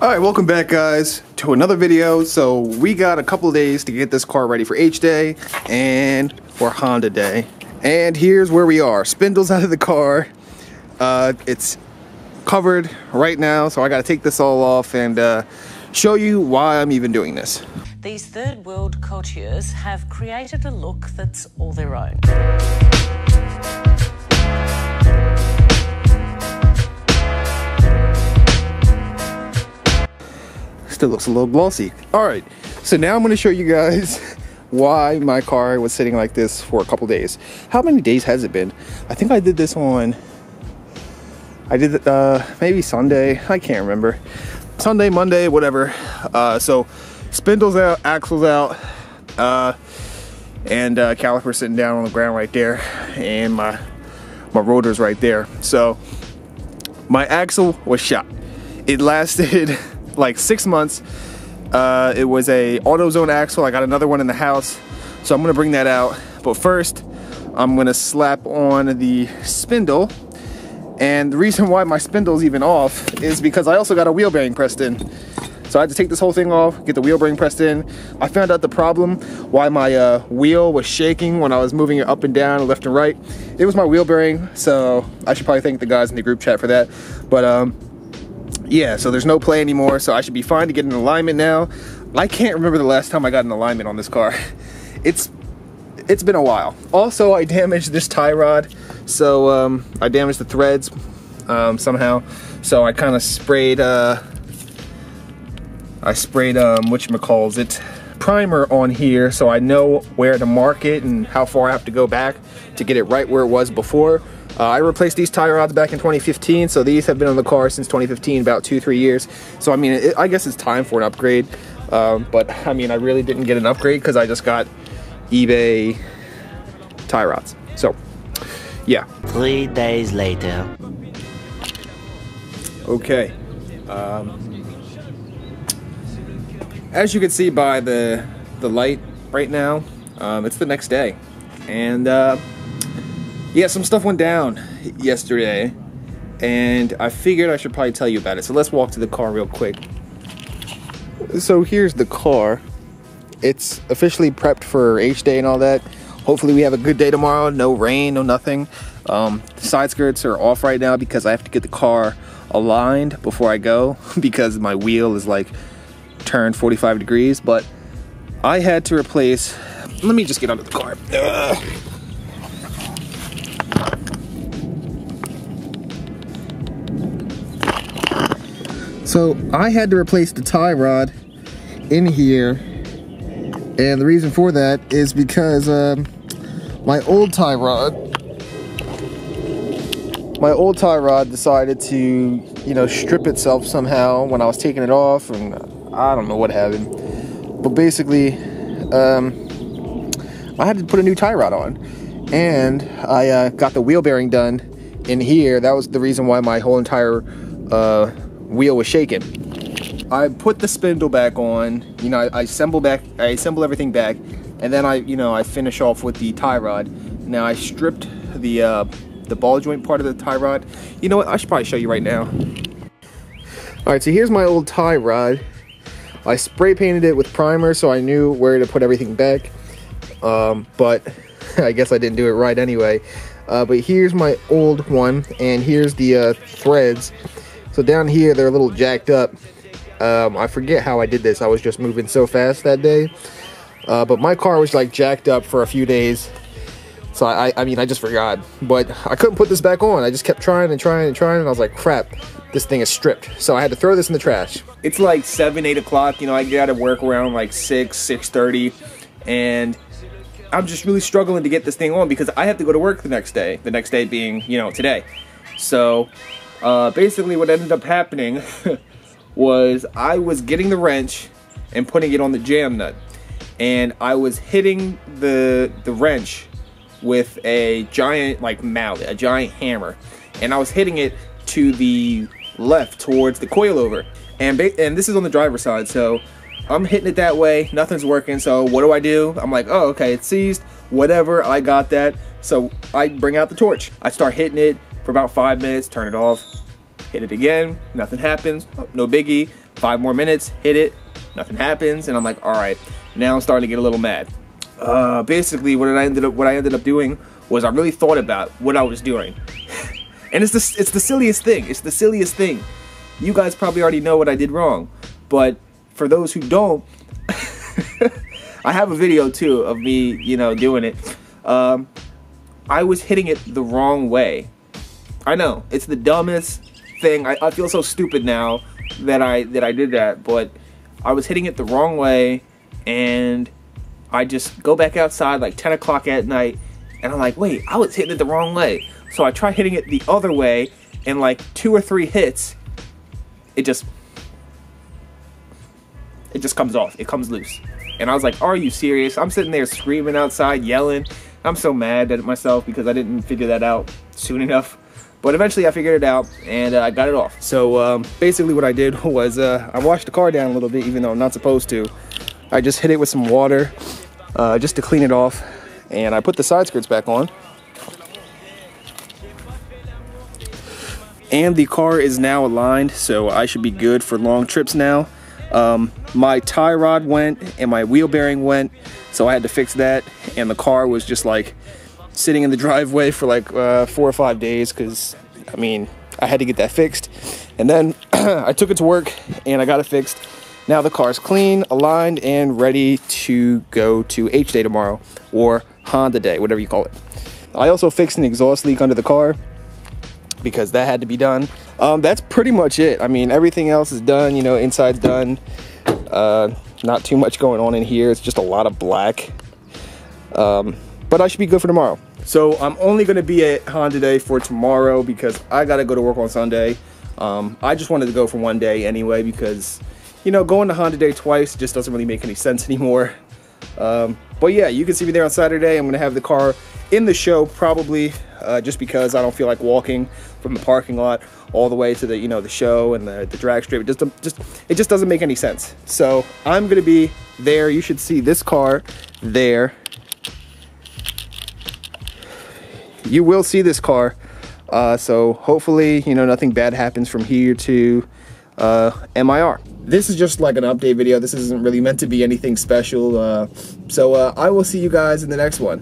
Alright, welcome back guys to another video. So we got a couple of days to get this car ready for HDay and for Honda Day. And here's where we are. Spindles out of the car. It's covered right now, so I gotta take this all off and show you why I'm even doing this. These third world coutures have created a look that's all their own. Still looks a little glossy. Alright, so now I'm going to show you guys why my car was sitting like this for a couple days. How many days has it been? I think I did this on, maybe Sunday, I can't remember. Sunday, Monday, whatever. So spindles out, axles out, and caliper sitting down on the ground right there, and my rotor's right there. So my axle was shot. It lasted like 6 months. It was a AutoZone axle. I got another one in the house, so I'm gonna bring that out. But first, I'm gonna slap on the spindle. And the reason why my spindle's even off is because I also got a wheel bearing pressed in. So I had to take this whole thing off, get the wheel bearing pressed in. I found out the problem why my wheel was shaking when I was moving it up and down, left and right. It was my wheel bearing, so I should probably thank the guys in the group chat for that. But yeah, so there's no play anymore, so I should be fine to get in alignment now. I can't remember the last time I got in alignment on this car. It's been a while. Also, I damaged this tie rod, so I damaged the threads somehow. So I kind of sprayed whatchamacallit, primer on here, so I know where to mark it and how far I have to go back to get it right where it was before. I replaced these tie rods back in 2015, so these have been on the car since 2015, about 2-3 years. So I mean, I guess it's time for an upgrade. But I mean, I really didn't get an upgrade because I just got eBay tie rods. So yeah. 3 days later. Okay. As you can see by the light right now, it's the next day, and yeah, some stuff went down yesterday, and I figured I should probably tell you about it. So let's walk to the car real quick. So here's the car. It's officially prepped for HDay and all that. Hopefully we have a good day tomorrow. No rain, no nothing. The side skirts are off right now because I have to get the car aligned before I go because my wheel is like turned 45 degrees. But I had to replace, let me just get under the car. So I had to replace the tie rod in here, and the reason for that is because my old tie rod decided to, you know, strip itself somehow when I was taking it off, and I don't know what happened. But basically, I had to put a new tie rod on, and I got the wheel bearing done in here. That was the reason why my whole entire wheel was shaking. I put the spindle back on, you know, I assemble everything back, and then I finish off with the tie rod. Now I stripped the ball joint part of the tie rod. You know what, I should probably show you right now. Alright, so here's my old tie rod. I spray painted it with primer so I knew where to put everything back, but I guess I didn't do it right anyway. But here's my old one, and here's the threads. So down here, they're a little jacked up. I forget how I did this. I was just moving so fast that day. But my car was like jacked up for a few days. So I mean, I just forgot. But I couldn't put this back on. I just kept trying and trying and trying. And I was like, crap, this thing is stripped. So I had to throw this in the trash. It's like 7, 8 o'clock. You know, I get out of work around like 6, 6:30. And I'm just really struggling to get this thing on because I have to go to work the next day. The next day being, you know, today. So basically what ended up happening was I was getting the wrench and putting it on the jam nut, and I was hitting the wrench with a giant like mallet, a giant hammer, and I was hitting it to the left towards the coilover, and this is on the driver's side, so I'm hitting it that way, nothing's working. So what do? I'm like, oh, okay, it's seized, whatever, I got that. So I bring out the torch, I start hitting it for about 5 minutes, turn it off, hit it again, nothing happens, no biggie. 5 more minutes, hit it, nothing happens, and I'm like, all right, now I'm starting to get a little mad. Basically, what I ended up doing was I really thought about what I was doing, and it's the silliest thing. It's the silliest thing. You guys probably already know what I did wrong, but for those who don't, I have a video too of me, you know, doing it. I was hitting it the wrong way. I know it's the dumbest thing. I feel so stupid now that I did that, but I was hitting it the wrong way, and I just go back outside like 10 o'clock at night, and I'm like, wait, I was hitting it the wrong way. So I try hitting it the other way, and like 2 or 3 hits, it just comes off. It comes loose. And I was like, are you serious? I'm sitting there screaming outside, yelling. I'm so mad at myself because I didn't figure that out soon enough. But eventually I figured it out, and I got it off. So basically what I did was I washed the car down a little bit, even though I'm not supposed to. I just hit it with some water just to clean it off. And I put the side skirts back on. And the car is now aligned, so I should be good for long trips now. My tie rod went and my wheel bearing went, so I had to fix that, and the car was just like sitting in the driveway for like 4 or 5 days because, I mean, I had to get that fixed. And then I took it to work and I got it fixed. Now the car's clean, aligned, and ready to go to HDay tomorrow, or Honda Day, whatever you call it. I also fixed an exhaust leak under the car because that had to be done. That's pretty much it. I mean, everything else is done, you know, inside's done. Not too much going on in here. It's just a lot of black. But I should be good for tomorrow. So I'm only going to be at Honda Day for tomorrow because I got to go to work on Sunday. I just wanted to go for 1 day anyway because, you know, going to Honda Day twice just doesn't really make any sense anymore. But yeah, you can see me there on Saturday. I'm going to have the car in the show probably just because I don't feel like walking from the parking lot all the way to the, you know, the show and the drag strip. It just doesn't make any sense. So I'm going to be there. You should see this car there. You will see this car. So hopefully, you know, nothing bad happens from here to MIR. This is just like an update video. This isn't really meant to be anything special. So I will see you guys in the next one.